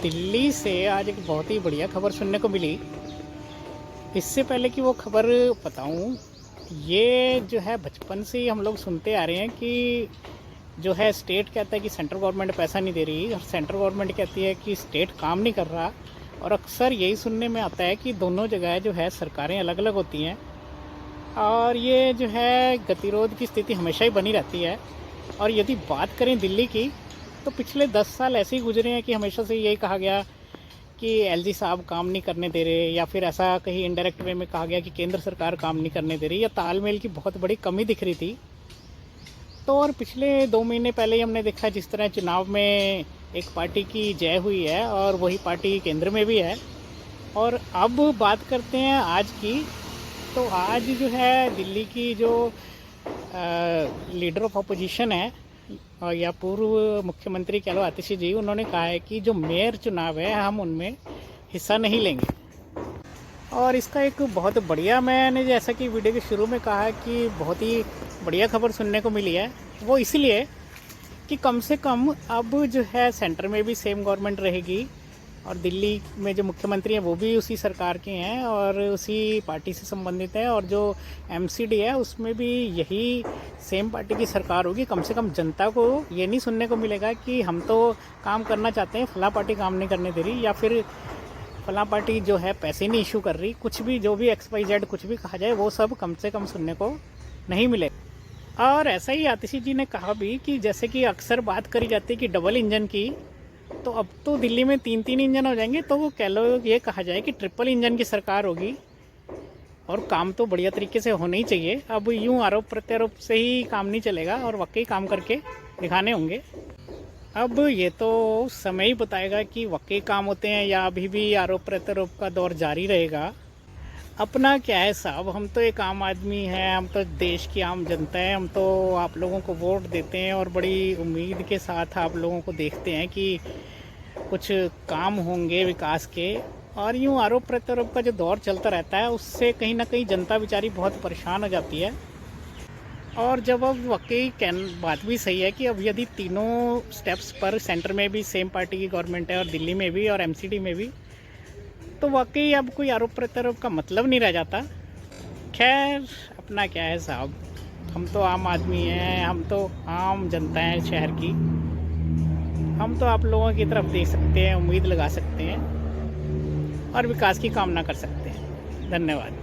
दिल्ली से आज एक बहुत ही बढ़िया खबर सुनने को मिली। इससे पहले कि वो खबर बताऊं, ये जो है बचपन से ही हम लोग सुनते आ रहे हैं कि जो है स्टेट कहता है कि सेंट्रल गवर्नमेंट पैसा नहीं दे रही और सेंट्रल गवर्नमेंट कहती है कि स्टेट काम नहीं कर रहा। और अक्सर यही सुनने में आता है कि दोनों जगह जो है सरकारें अलग अलग होती हैं और ये जो है गतिरोध की स्थिति हमेशा ही बनी रहती है। और यदि बात करें दिल्ली की, तो पिछले 10 साल ऐसे ही गुजरे हैं कि हमेशा से यही कहा गया कि एलजी साहब काम नहीं करने दे रहे, या फिर ऐसा कहीं इनडायरेक्ट वे में कहा गया कि केंद्र सरकार काम नहीं करने दे रही, या तालमेल की बहुत बड़ी कमी दिख रही थी। तो और पिछले 2 महीने पहले ही हमने देखा जिस तरह चुनाव में एक पार्टी की जय हुई है और वही पार्टी केंद्र में भी है। और अब बात करते हैं आज की, तो आज जो है दिल्ली की जो लीडर ऑफ अपोजिशन है या पूर्व मुख्यमंत्री कह लो आतिशी जी, उन्होंने कहा है कि जो मेयर चुनाव है हम उनमें हिस्सा नहीं लेंगे। और इसका एक बहुत बढ़िया, मैंने जैसा कि वीडियो के शुरू में कहा कि बहुत ही बढ़िया खबर सुनने को मिली है, वो इसलिए कि कम से कम अब जो है सेंटर में भी सेम गवर्नमेंट रहेगी और दिल्ली में जो मुख्यमंत्री हैं वो भी उसी सरकार के हैं और उसी पार्टी से संबंधित है, और जो एमसीडी है उसमें भी यही सेम पार्टी की सरकार होगी। कम से कम जनता को ये नहीं सुनने को मिलेगा कि हम तो काम करना चाहते हैं, फला पार्टी काम नहीं करने दे रही, या फिर फला पार्टी जो है पैसे नहीं इशू कर रही। कुछ भी जो भी XYZ कुछ भी कहा जाए वो सब कम से कम सुनने को नहीं मिलेगा। और ऐसा ही आतिशी जी ने कहा भी कि जैसे कि अक्सर बात करी जाती है कि डबल इंजन की, तो अब तो दिल्ली में 3-3 इंजन हो जाएंगे, तो वो कह लो ये कहा जाए कि ट्रिपल इंजन की सरकार होगी और काम तो बढ़िया तरीके से होना ही चाहिए। अब यूं आरोप प्रत्यारोप से ही काम नहीं चलेगा और वाकई काम करके दिखाने होंगे। अब ये तो समय ही बताएगा कि वाकई काम होते हैं या अभी भी आरोप प्रत्यारोप का दौर जारी रहेगा। अपना क्या है साहब, हम तो एक आम आदमी हैं, हम तो देश की आम जनता है, हम तो आप लोगों को वोट देते हैं और बड़ी उम्मीद के साथ आप लोगों को देखते हैं कि कुछ काम होंगे विकास के। और यूँ आरोप प्रत्यारोप का जो दौर चलता रहता है उससे कहीं ना कहीं जनता बेचारी बहुत परेशान हो जाती है। और जब अब वाकई बात भी सही है कि अब यदि तीनों स्टेप्स पर सेंटर में भी सेम पार्टी की गवर्नमेंट है और दिल्ली में भी और एमसीडी में भी, तो वाकई अब कोई आरोप प्रत्यारोप का मतलब नहीं रह जाता। खैर अपना क्या है साहब, हम तो आम आदमी हैं, हम तो आम जनता हैं शहर की, हम तो आप लोगों की तरफ देख सकते हैं, उम्मीद लगा सकते हैं और विकास की कामना कर सकते हैं। धन्यवाद।